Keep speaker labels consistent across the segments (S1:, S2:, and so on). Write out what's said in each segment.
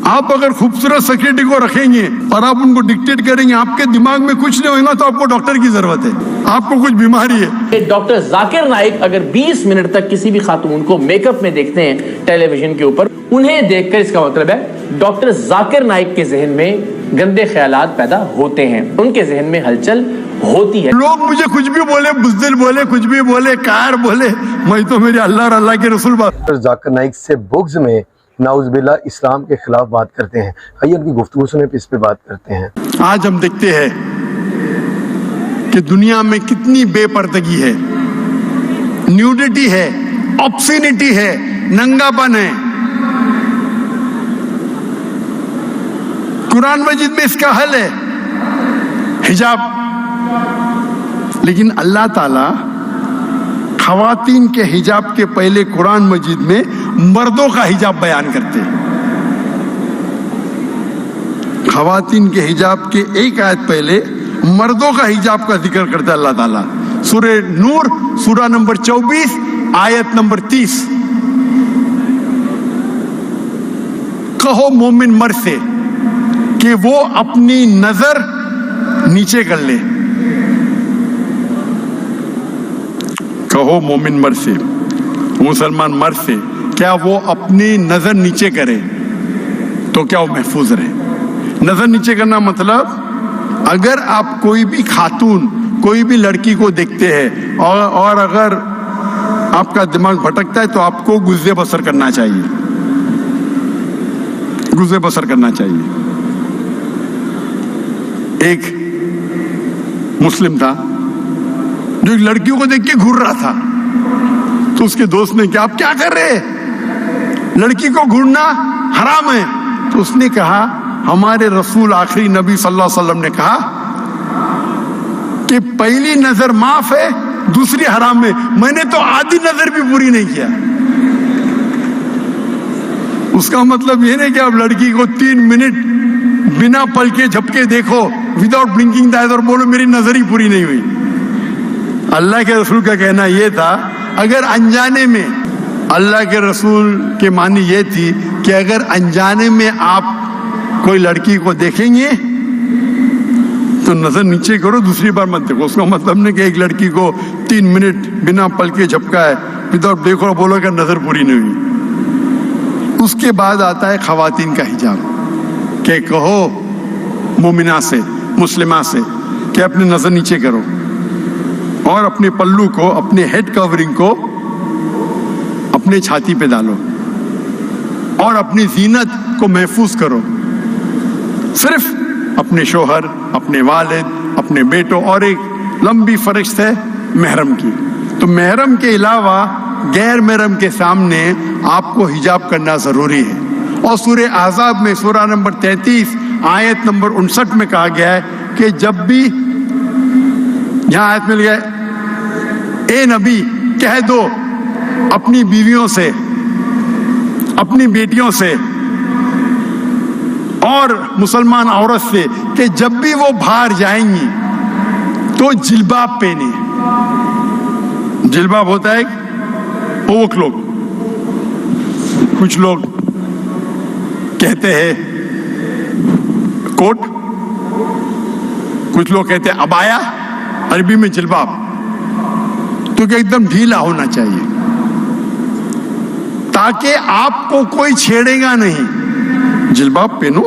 S1: آپ اگر خوبصورت سیکورٹی کو رکھیں گے اور آپ ان کو ڈکٹیٹ کریں گے, آپ کے دماغ میں کچھ نہیں ہوگا, تو آپ کو ڈاکٹر کی ضرورت ہے, آپ کو کچھ بیماری ہے.
S2: ڈاکٹر ذاکر نائک اگر 20 منٹ تک کسی بھی خاتون کو میک اپ میں دیکھتے ہیں ٹیلی ویژن کے اوپر, انہیں دیکھ کر اس کا مطلب ہے ڈاکٹر ذاکر نائک کے ذہن میں گندے خیالات پیدا ہوتے ہیں, ان کے ذہن میں ہلچل ہوتی ہے.
S1: لوگ مجھے کچھ بھی بولے, بزدل بولے, کچھ بھی بولے, کار بولے, میں تو میرے اللہ اور اللہ کے رسول بات.
S3: ڈاکٹر ذاکر نائک سے بغض میں نعوذ باللہ اسلام کے خلاف بات کرتے ہیں. آئیے ان کی گفتگو سنیں پہ اس پہ بات کرتے ہیں.
S1: آج ہم دیکھتے ہیں کہ دنیا میں کتنی بے پردگی ہے, نیوڈیٹی ہے, آبسینٹی ہے, ننگا پن ہے. قرآن مجید میں اس کا حل ہے حجاب, لیکن اللہ تعالی خواتین کے حجاب کے پہلے قرآن مجید میں مردوں کا حجاب بیان کرتے ہیں. خواتین کے حجاب کے ایک آیت پہلے مردوں کا حجاب کا ذکر کرتا ہے اللہ تعالیٰ. سورہ نور سورہ نمبر 24 آیت نمبر 30. کہو مومن مرد سے کہ وہ اپنی نظر نیچے کر لے. کہو مومن مرد سے, مسلمان مرد سے, کیا وہ اپنی نظر نیچے کرے تو کیا وہ محفوظ رہے. نظر نیچے کرنا مطلب اگر آپ کوئی بھی خاتون, کوئی بھی لڑکی کو دیکھتے ہیں اور اگر آپ کا دماغ بھٹکتا ہے تو آپ کو گزر بسر کرنا چاہیے, گزر بسر کرنا چاہیے. ایک مسلم تھا جو ایک لڑکیوں کو دیکھ کے گھور رہا تھا, تو اس کے دوست نے کہا, آپ کیا کر رہے, لڑکی کو گھورنا حرام ہے. تو اس نے کہا, ہمارے رسول آخری نبی صلی اللہ علیہ وسلم نے کہا کہ پہلی نظر معاف ہے, دوسری حرام ہے. میں نے تو آدھی نظر بھی پوری نہیں کیا. اس کا مطلب یہ نہیں کہ آپ لڑکی کو 3 منٹ بنا پل کے جھپکے دیکھو وداؤٹ بلنکنگ دا آئز اور بولو میری نظر ہی پوری نہیں ہوئی. اللہ کے رسول کا کہنا یہ تھا, اگر انجانے میں, اللہ کے رسول کے معنی یہ تھی کہ اگر انجانے میں آپ کوئی لڑکی کو دیکھیں گے تو نظر نیچے کرو, دوسری بار مت دیکھو. اس کا مطلب نہیں کہ ایک لڑکی کو 3 منٹ بنا پل کے جھپکا ہے وداؤٹ دیکھو اور بولو کہ نظر پوری نہیں ہوئی. اس کے بعد آتا ہے خواتین کا حجاب, کہ کہو مومنہ سے, مسلمہ سے کہ اپنی نظر نیچے کرو اور اپنے پلو کو, اپنے ہیڈ کورنگ کو اپنے چھاتی پہ ڈالو اور اپنی زینت کو محفوظ کرو. صرف اپنے شوہر, اپنے والد, اپنے بیٹوں اور ایک لمبی فہرست ہے محرم کی. تو محرم کے علاوہ غیر محرم کے سامنے آپ کو حجاب کرنا ضروری ہے. اور سورہ احزاب میں سورہ نمبر 33 آیت نمبر 59 میں کہا گیا ہے کہ جب بھی, یہاں آیت مل گئے, اے نبی کہہ دو اپنی بیویوں سے, اپنی بیٹیوں سے اور مسلمان عورت سے کہ جب بھی وہ باہر جائیں گی تو جلباب پہنے. جلباب ہوتا ہے اوک لوگ, کچھ لوگ کہتے ہیں کوٹ, کچھ لوگ کہتے ہیں ابایا, عربی میں جلباب. تو کہ ایک دم ڈھیلا ہونا چاہیے تاکہ آپ کو کوئی چھیڑے گا نہیں. جلباب پہنو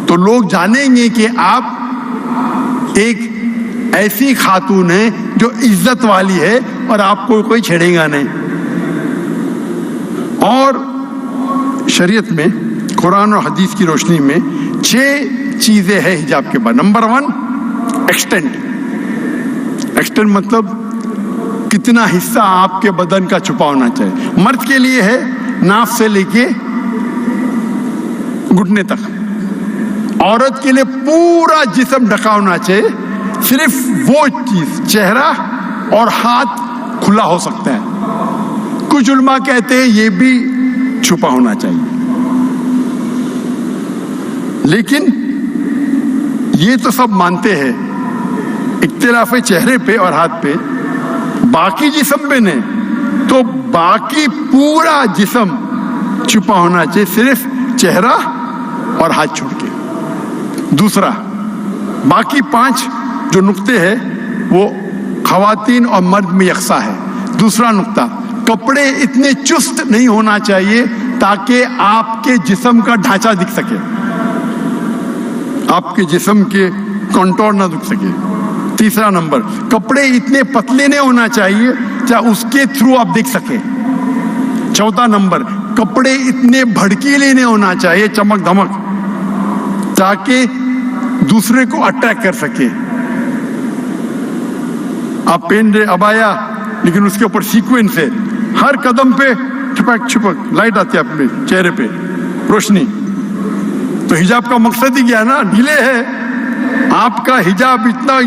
S1: تو لوگ جانیں گے کہ آپ ایک ایسی خاتون ہیں جو عزت والی ہے اور آپ کو کوئی چھیڑے گا نہیں. اور شریعت میں قرآن اور حدیث کی روشنی میں 6 چیزیں ہیں حجاب کے بعد. Number 1 extent. ایکسٹینٹ مطلب کتنا حصہ آپ کے بدن کا چھپا ہونا چاہیے. مرد کے لیے ہے ناف سے لے کے گھٹنے تک, عورت کے لیے پورا جسم ڈھکا ہونا چاہیے. صرف وہ چیز, چہرہ اور ہاتھ کھلا ہو سکتا ہے. کچھ علماء کہتے ہیں یہ بھی چھپا ہونا چاہیے. لیکن یہ تو سب مانتے ہیں, اختلاف ہے چہرے پہ اور ہاتھ پہ, باقی جسم پہ نہیں. تو باقی پورا جسم چھپا ہونا چاہیے, صرف چہرہ اور ہاتھ چھوڑ کے. دوسرا, باقی 5 جو نقطے ہیں وہ خواتین اور مرد میں یکساں ہے. دوسرا نقطہ, کپڑے اتنے چست نہیں ہونا چاہیے تاکہ آپ کے جسم کا ڈھانچہ دکھ سکے, آپ کے جسم کے کنٹور نہ دکھ سکے. تیسرا نمبر, کپڑے اتنے پتلے نہیں ہونا چاہیے چاہے اس کے تھرو آپ دیکھ سکیں. چوتھا نمبر, کپڑے اتنے بھڑکیلے نہیں ہونا چاہیے, چمک دھمک, تاکہ دوسرے کو اٹریکٹ کر سکے. آپ پہن رہے ابایا لیکن اس کے اوپر سیکوینس ہے, ہر قدم پہ چھپک چھپک لائٹ آتی ہے اپنے چہرے پہ, روشنی. تو حجاب کا مقصد ہی کیا ہے نا, ڈھیلے ہے. آپ کا حجاب اتنا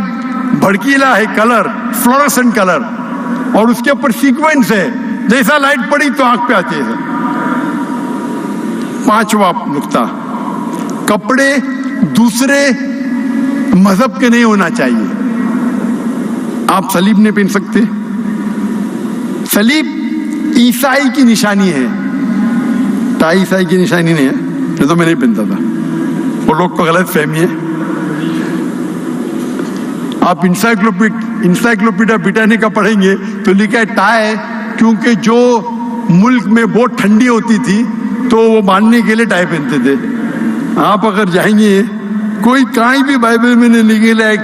S1: بھڑکیلا ہے, کلر فلورسنٹ کلر, اور اس کے اوپر سیکوینس ہے, جیسا لائٹ پڑی تو آنکھ پہ آتی ہے. 5واں نقطہ, کپڑے دوسرے مذہب کے نہیں ہونا چاہیے. آپ صلیب نہیں پہن سکتے. صلیب عیسائی کی نشانی ہے, ٹائی عیسائی کی نشانی نہیں ہے. یہ تو میں نہیں پہنتا تھا, وہ لوگ کو غلط فہمی ہے. آپ انسائکلوپیڈیا بریٹانیکا پڑھیں گے تو لکھا ہے ٹائی, کیونکہ جو ملک میں بہت ٹھنڈی ہوتی تھی تو وہ باندھنے کے لیے ٹائی پہنتے تھے. آپ اگر جائیں گے کوئی کہیں بھی بائبل میں نہیں لکھے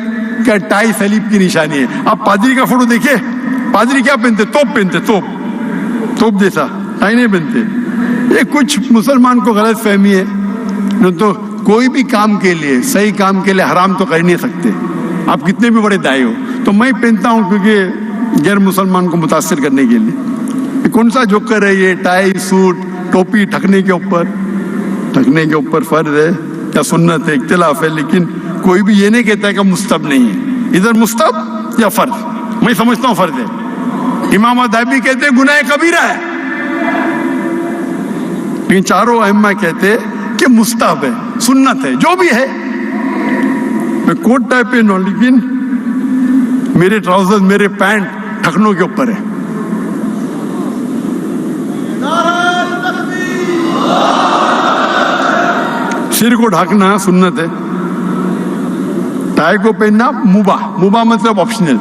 S1: کہ ٹائی صلیب کی نشانی ہے. آپ پادری کا فوٹو دیکھیں, پادری کیا پہنتے, توپ پہنتے, توپ جیسا ٹائی نہیں پہنتے. یہ کچھ مسلمان کو غلط فہمی ہے. تو کوئی بھی کام کے لیے, صحیح کام کے لیے حرام تو کر نہیں سکتے, آپ کتنے بھی بڑے دائی ہو. تو میں پہنتا ہوں کیونکہ غیر مسلمان کو متاثر کرنے کے لیے. یہ کون سا جوکر ہے یہ, ٹائی سوٹ ٹوپی ٹھکنے کے اوپر فرض ہے یا سنت ہے, اختلاف ہے, لیکن کوئی بھی یہ نہیں کہتا ہے کہ مستحب نہیں ہے. ادھر مستحب یا فرض, میں سمجھتا ہوں فرض ہے. امام ادھابی کہتے ہیں گناہ کبیرہ ہے, لیکن چاروں ائمہ کہتے کہ مستحب ہے, سنت ہے, جو بھی ہے. میں کوٹ ٹائپ پہن ہوں لیکن میرے ٹراؤزر میرے پینٹ ٹھکنوں کے اوپر ہے. سر کو ڈھانکنا سنت ہے, ٹائی کو پہننا مباح مطلب آپشنل.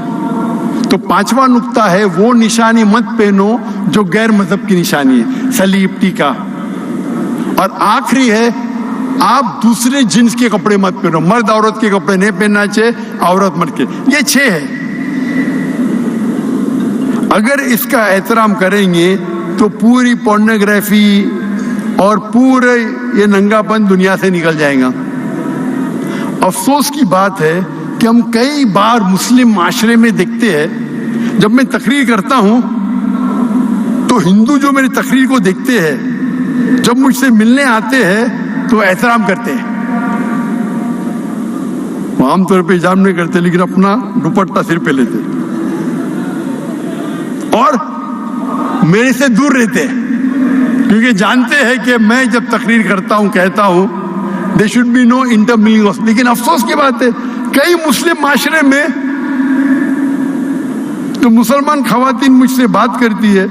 S1: تو 5واں نقطہ ہے وہ نشانی مت پہنو جو غیر مذہب کی نشانی ہے, صلیب, ٹیکا. اور آخری ہے آپ دوسرے جنس کے کپڑے مت پہنو, مرد عورت کے کپڑے نہیں پہننا چاہیے, عورت مرد کے. یہ 6 ہے. اگر اس کا احترام کریں گے تو پوری پورنوگرافی اور پورے یہ ننگا پن دنیا سے نکل جائے گا. افسوس کی بات ہے کہ ہم کئی بار مسلم معاشرے میں دیکھتے ہیں, جب میں تقریر کرتا ہوں تو ہندو جو میری تقریر کو دیکھتے ہیں, جب مجھ سے ملنے آتے ہیں تو احترام کرتے ہیں. وہ عام طور پہ حجاب نہیں کرتے لیکن اپنا دوپٹہ سر پہ لیتے اور میرے سے دور رہتے ہیں, کیونکہ جانتے ہیں کہ میں جب تقریر کرتا ہوں کہتا ہوں there should be no intermingling. لیکن افسوس کی بات ہے کئی مسلم معاشرے میں تو مسلمان خواتین مجھ سے بات کرتی ہے,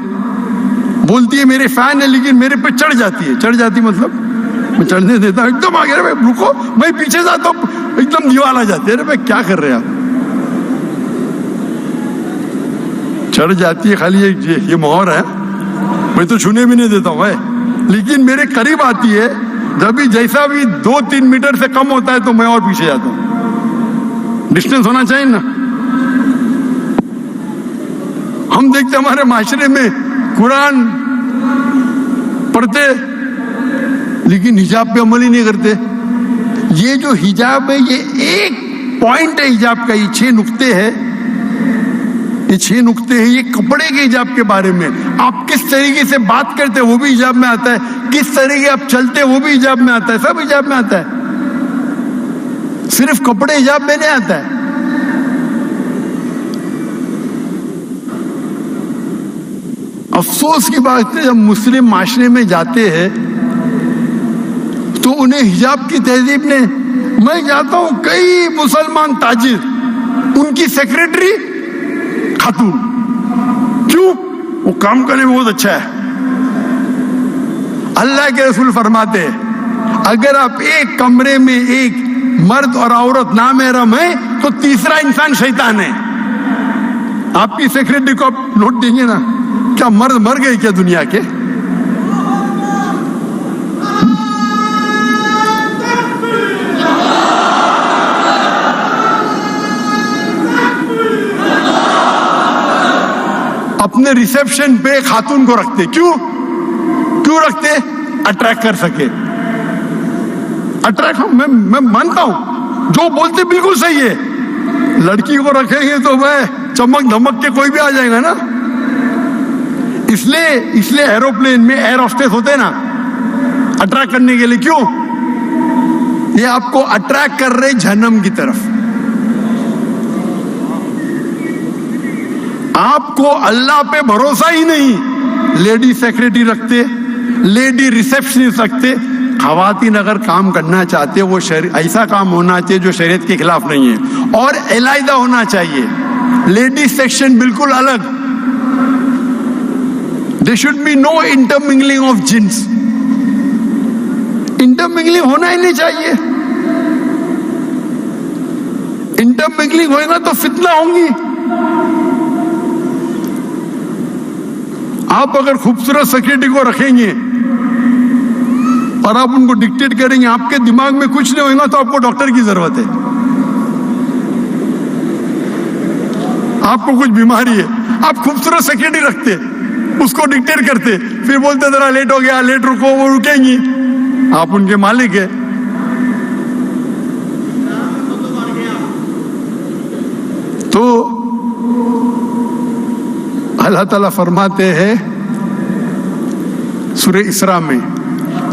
S1: بولتی ہے میرے فین ہے, لیکن میرے پہ چڑھ جاتی مطلب میں چڑھنے دیتا ہوں, ایک دم آگے رہے, رکو, میں پیچھے جاتا ہوں, ایک دم دیوال آ جاتی ہے, ارے بھائی کیا کر رہے آپ, چڑھ جاتی ہے. خالی یہ مہر ہے, میں تو چھونے بھی نہیں دیتا ہوں بھائی, لیکن میرے قریب آتی ہے, جب بھی جیسا بھی 2-3 میٹر سے کم ہوتا ہے تو میں اور پیچھے جاتا ہوں. ڈسٹینس ہونا چاہیے نا. ہم دیکھتے ہمارے معاشرے میں قرآن پڑھتے لیکن حجاب پہ عمل ہی نہیں کرتے. یہ جو حجاب ہے یہ ایک پوائنٹ ہے حجاب کا, یہ 6 نقطے ہیں, یہ 6 نقطے ہیں. یہ کپڑے کے حجاب کے بارے میں آپ کس طریقے سے بات کرتے وہ بھی حجاب میں آتا ہے, کس طریقے آپ چلتے وہ بھی حجاب میں آتا ہے, سب حجاب میں آتا ہے. صرف کپڑے حجاب میں نہیں آتا ہے. افسوس کی بات ہے جب مسلم معاشرے میں جاتے ہیں تو انہیں حجاب کی تہذیب نے, میں جاتا ہوں کئی مسلمان تاجر, ان کی سیکرٹری خاتون, کیوں؟ وہ کام کرنے میں بہت اچھا ہے. اللہ کے رسول فرماتے اگر آپ ایک کمرے میں ایک مرد اور عورت نامحرم ہے تو تیسرا انسان شیطان ہے. آپ کی سیکرٹری کو آپ نوٹ دیں گے نا, کیا مرد مر گئے کیا دنیا کے؟ اپنے ریسیپشن پہ خاتون کو رکھتے, کیوں رکھتے؟ اٹریکٹ کر سکے. اٹریکٹ, میں مانتا ہوں جو بولتے بالکل صحیح ہے. لڑکی کو رکھیں گے تو میں چمک دھمک کے کوئی بھی آ جائے گا نا. اس لیے ایروپلین میں ایئر ہوسٹس ہوتے ہیں نا, اٹریکٹ کرنے کے لیے. کیوں؟ یہ آپ کو اٹریکٹ کر رہے جہنم کی طرف. آپ کو اللہ پہ بھروسہ ہی نہیں, لیڈی سیکرٹری رکھتے, لیڈی ریسیپشنسٹ رکھتے. خواتین اگر کام کرنا چاہتے وہ ایسا کام ہونا چاہیے جو شریعت کے خلاف نہیں ہے, اور علیحدہ ہونا چاہیے. لیڈیز سیکشن بالکل الگ. There should be no intermingling of jinns. انٹرمنگلنگ ہونا ہی نہیں چاہیے. انٹرمنگلنگ ہوئے گا تو فتنہ ہوں گی. آپ اگر خوبصورت سیکرٹری کو رکھیں گے اور آپ ان کو ڈکٹیٹ کریں گے, آپ کے دماغ میں کچھ نہیں ہوگا تو آپ کو ڈاکٹر کی ضرورت ہے. آپ کو کچھ بیماری ہے, آپ خوبصورت سیکرٹری رکھتے, اس کو ڈکٹیٹ کرتے, پھر بولتے ذرا لیٹ ہو گیا, لیٹ رکو, وہ رکیں گی. آپ ان کے مالک ہیں. تو اللہ تعالیٰ فرماتے ہیں سورہ اسراء میں,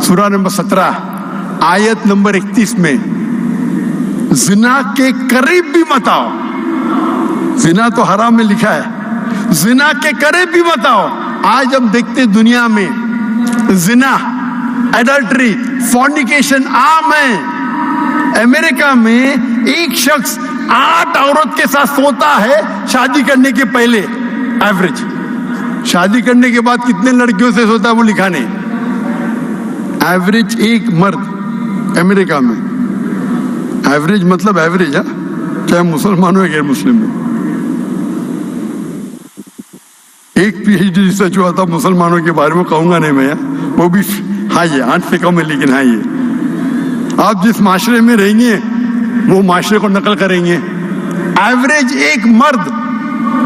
S1: سورہ نمبر 17 آیت نمبر 31 میں, زنا کے قریب بھی مت آؤ. زنا تو حرام میں لکھا ہے, زنا کے قریب بھی مت آؤ. آج ہم دیکھتے دنیا میں زنا, ایڈلٹری, فورنیکیشن عام ہے. امریکہ میں ایک شخص 8 عورت کے ساتھ سوتا ہے شادی کرنے کے پہلے. ایوریج شادی کرنے کے بعد کتنے لڑکیوں سے سوتا ہے وہ لکھا نہیں. ایوریج ایک مرد امریکہ میں, ایوریج مطلب ایوریج ہے, چاہے مسلمان ہو یا غیر مسلم ہو. ایک پی ایچ ڈی ریسرچ ہوا تھا مسلمانوں کے بارے میں, کہوں گا نہیں میں, وہ بھی ہاں یہ 8 سے کم ہے, لیکن ہاں یہ آپ جس معاشرے میں رہیں گے وہ معاشرے کو نقل کریں گے. ایوریج ایک مرد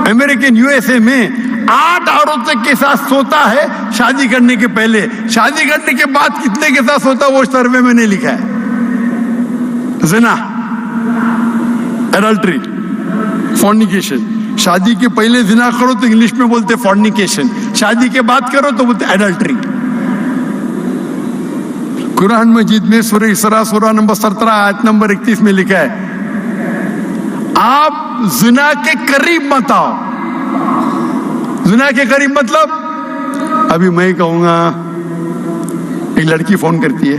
S1: امریکن یو ایس اے میں 8 عورتوں کے ساتھ سوتا ہے شادی کرنے کے پہلے. شادی کرنے کے بعد کتنے کے ساتھ سوتا وہ سروے میں نہیں لکھا ہے. زنا, ایڈلٹری, فورنیکیشن. شادی کے پہلے زنا کرو تو انگلش میں بولتے فورنیکیشن, شادی کے بعد کرو تو بولتے ایڈلٹری. قرآن مجید میں سورہ اسراء سورہ نمبر 17 آیت نمبر 31 میں لکھا ہے آپ زنا کے قریب مت آؤ. زنا کے قریب مطلب, ابھی میں کہوں گا ایک لڑکی فون کرتی ہے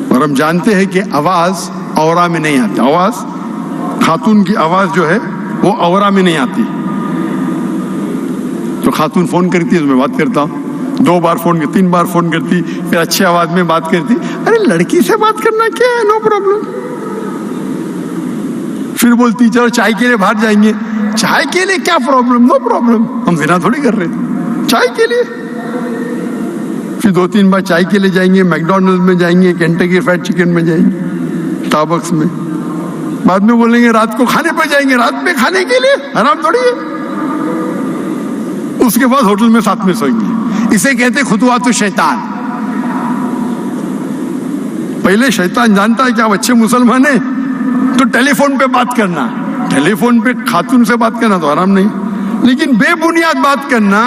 S1: اور ہم جانتے ہیں کہ آواز اورا میں نہیں آتی. آواز خاتون کی آواز جو ہے وہ اورا میں نہیں آتی. تو خاتون فون کرتی ہے تو میں بات کرتا ہوں, 2 بار فون کرتی, 3 بار فون کرتی, پھر اچھی آواز میں بات کرتی. ارے لڑکی سے بات کرنا کیا ہے, نو پرابلم. پھر بولتی چلو چائے کے لیے باہر جائیں گے. چائے کے لیے کیا پرابلم, نو پرابلم, ہم زنا تھوڑی کر رہے تھے, چائے کے لیے. پھر 2-3 بار چائے کے لیے جائیں گے, میکڈونلڈ میں جائیں گے, کینٹکی فرائڈ چکن میں جائیں گے, اسٹاربکس میں. بعد میں بولیں گے رات کو کھانے پہ جائیں گے, رات میں کھانے کے لیے, حرام تھوڑی ہے. اس کے بعد ہوٹل میں ساتھ میں سوئیں گے. اسے کہتے خطوات الشیطان. پہلے شیطان جانتا ہے کہ آپ اچھے مسلمان ہیں تو ٹیلی فون پہ بات کرنا, ٹیلی فون پہ خاتون سے بات کرنا تو حرام نہیں, لیکن بے بنیاد بات کرنا.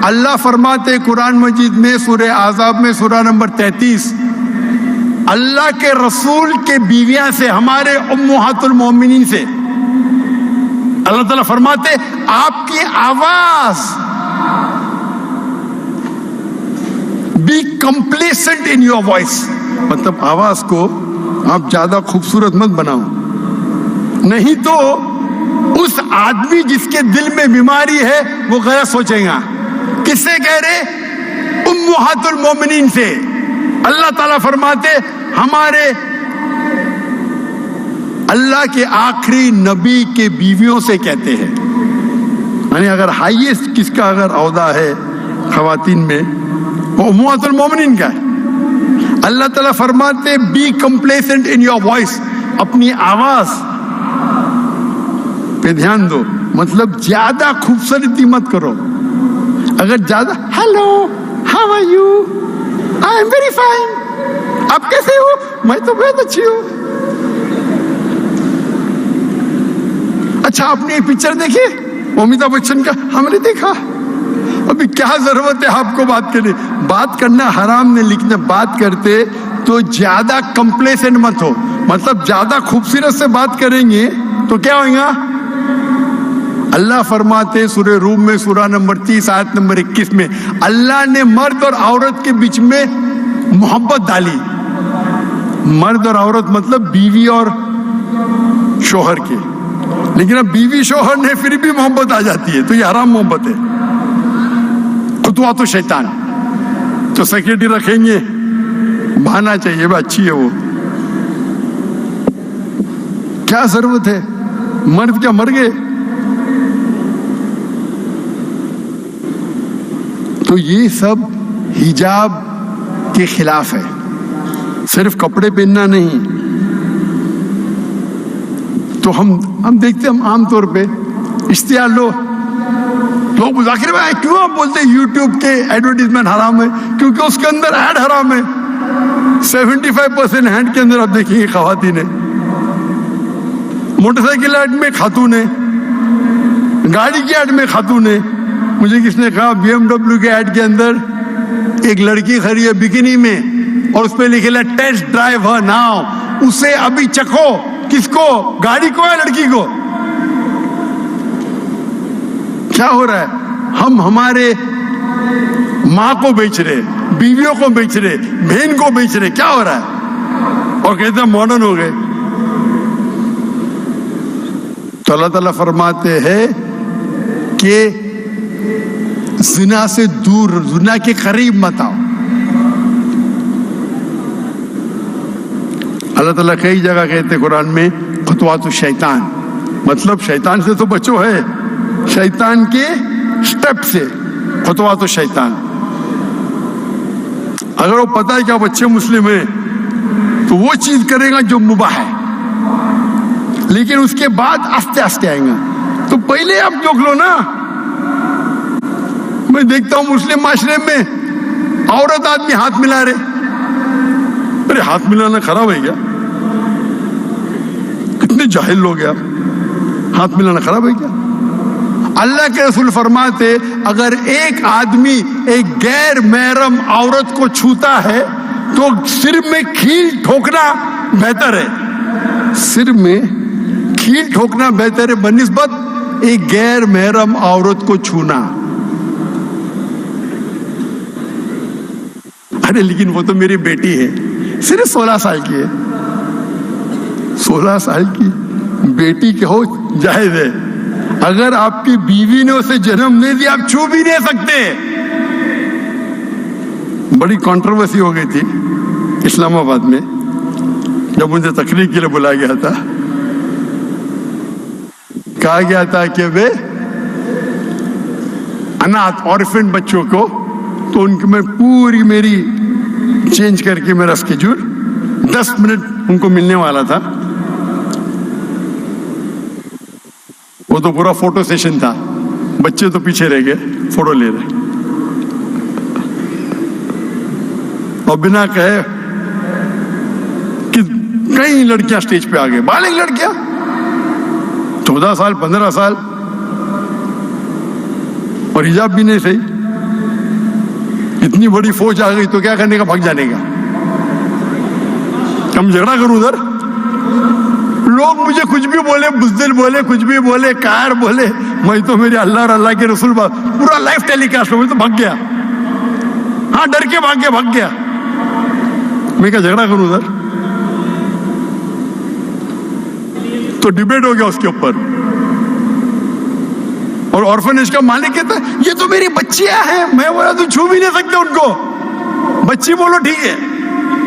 S1: اللہ فرماتے قرآن مجید میں سورہ احزاب میں سورہ نمبر 33, اللہ کے رسول کے بیویاں سے, ہمارے امہات المومنین سے, اللہ تعالیٰ فرماتے آپ کی آواز be complacent in your voice, مطلب آواز کو آپ زیادہ خوبصورت مت بناؤ, نہیں تو اس آدمی جس کے دل میں بیماری ہے وہ غلط سوچے گا. کس سے کہہ رہے؟ امہات المومنین سے. اللہ تعالیٰ فرماتے ہمارے اللہ کے آخری نبی کے بیویوں سے کہتے ہیں، یعنی اگر ہائیسٹ کس کا اگر عہدہ ہے خواتین میں وہ امہات المومنین کا ہے۔ اللہ تعالیٰ فرماتے be complacent in your voice, اپنی آواز پہ دھیان دو، مطلب زیادہ خوبصورتی مت کرو۔ اگر زیادہ hello how are you I am very fine, آپ کیسے ہو، میں تو بہت اچھی ہوں۔ اچھا آپ نے یہ پکچر دیکھی امیتابھ بچن کا؟ ہم نے دیکھا۔ ابھی کیا ضرورت ہے آپ کو بات کرنے؟ بات کرنا حرام نہیں، لیکن بات کرتے تو زیادہ کمپلیسنٹ مت ہو، مطلب زیادہ خوبصورت سے بات کریں گے تو کیا ہوگا؟ اللہ فرماتے سورہ روم میں سورہ نمبر 30 آیت نمبر 21 میں اللہ نے مرد اور عورت کے بیچ میں محبت ڈالی۔ مرد اور عورت مطلب بیوی اور شوہر کے، لیکن اب بیوی شوہر نے پھر بھی محبت آ جاتی ہے تو یہ حرام محبت ہے، خطوات و شیطان۔ تو سیکرٹری رکھیں گے، بہانا چاہیے بھائی اچھی ہے وہ، کیا ضرورت ہے؟ مرد کیا مر گئے؟ تو یہ سب حجاب کے خلاف ہے، صرف کپڑے پہننا نہیں۔ تو ہم دیکھتے ہیں، ہم عام طور پہ اشتہار لوگ ذاکر بھائی کیوں آپ بولتے ہیں یوٹیوب کے ایڈورٹیزمنٹ حرام ہے؟ کیونکہ اس کے اندر ایڈ حرام ہے۔ 75% ہینڈ کے اندر آپ دیکھیں گے خواتین ہیں، موٹر سائیکل ایڈ میں خاتون ہیں، گاڑی کی ایڈ میں خاتون ہیں۔ مجھے کس نے کہا BMW کے ایڈ کے اندر ایک لڑکی کھڑی ہے بکینی میں اور اس پہ لکھے ہے ٹیسٹ ڈرائیو ہر ناؤ، اسے ابھی چکھو۔ کس کو؟ گاڑی کو یا لڑکی کو؟ کیا ہو رہا ہے؟ ہم ہمارے ماں کو بیچ رہے، بیویوں کو بیچ رہے، بہن کو بیچ رہے، کیا ہو رہا ہے؟ اور کہتے ہیں ماڈرن ہو گئے۔ تو اللہ تعالیٰ فرماتے ہیں کہ زنا سے دور، زنا کے قریب مت آؤ۔ اللہ تعالیٰ کئی جگہ کہتے قرآن میں خطوات الشیطان، مطلب شیطان سے تو بچو ہے، شیطان کے سٹیپ سے خطوات الشیطان۔ اگر وہ پتہ ہے کہ آپ اچھے مسلم ہیں تو وہ چیز کرے گا جو مباح ہے، لیکن اس کے بعد آستے آستے آئیں گا۔ تو پہلے آپ دیکھ لو نا، میں دیکھتا ہوں مسلم معاشرے میں عورت آدمی ہاتھ ملا رہے، ارے ہاتھ ملانا خراب ہے کیا؟ کتنے جاہل لوگ ہیں آپ، ہاتھ ملانا خراب ہے کیا؟ اللہ کے رسول فرماتے اگر ایک آدمی ایک غیر محرم عورت کو چھوتا ہے تو سر میں کھیل ٹھوکنا بہتر ہے، سر میں کھیل ٹھوکنا بہتر ہے بنسبت ایک غیر محرم عورت کو چھونا۔ ارے لیکن وہ تو میری بیٹی ہے، صرف 16 سال کی ہے، 16 سال کی بیٹی کے ہو جائز ہے۔ اگر آپ کی بیوی نے اسے جنم نہیں دیا آپ چھو بھی نہیں سکتے۔ بڑی کنٹروورسی ہو گئی تھی اسلام آباد میں جب مجھے تقریر کے لیے بلایا گیا تھا، کہا گیا تھا کہ وہ اناتھ اورفن بچوں کو، تو ان کی میں پوری میری چینج کر کے میرا اسکیڈول 10 منٹ ان کو ملنے والا تھا، وہ تو پورا فوٹو سیشن تھا، بچے تو پیچھے رہ گئے فوٹو لے رہے، اور بنا کہے کہ کئی لڑکیاں سٹیج پہ آ گئے، بالغ لڑکیاں 14 سال 15 سال، اور حجاب بھی نہیں صحیح۔ اتنی بڑی فوج آ گئی تو کیا کرنے کا؟ بھگ جانے کا۔ ہم جھگڑا کروں ادھر، لوگ مجھے کچھ بھی بولے، بزدل بولے، کچھ بھی بولے، کائر بولے، میں تو میرے اللہ اور اللہ کے رسول پورا لائف ٹیلی کاسٹ میں تو بھگ گیا، ہاں ڈر کے بھگ گیا۔ میں کیا جھگڑا کروں ادھر؟ تو ڈیبیٹ ہو گیا اس کے اوپر، اور آرفنیج کا مالک کہتا ہے یہ تو میری بچیاں ہیں، میں بولا تو چھو بھی نہیں سکتے ان کو، بچی بولو ٹھیک ہے،